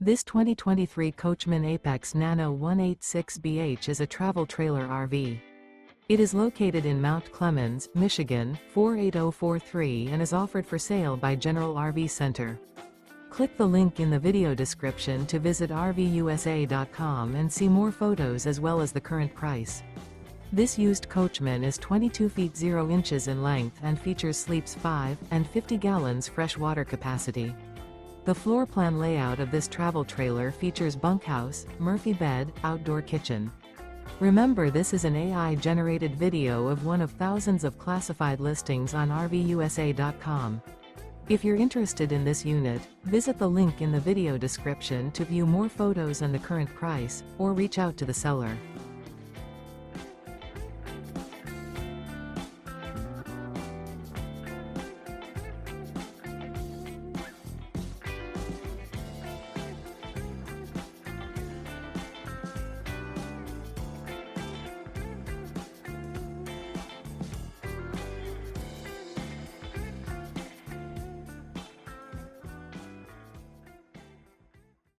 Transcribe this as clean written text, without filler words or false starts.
This 2023 Coachmen Apex Nano 186BH is a travel trailer RV. It is located in Mount Clemens, Michigan, 48043 and is offered for sale by General RV Center. Click the link in the video description to visit RVUSA.com and see more photos as well as the current price. This used Coachman is 22 feet 0 inches in length and features sleeps 5 and 50 gallons fresh water capacity. The floor plan layout of this travel trailer features bunkhouse, Murphy bed, outdoor kitchen. Remember, this is an AI-generated video of one of thousands of classified listings on RVUSA.com. If you're interested in this unit, visit the link in the video description to view more photos and the current price, or reach out to the seller.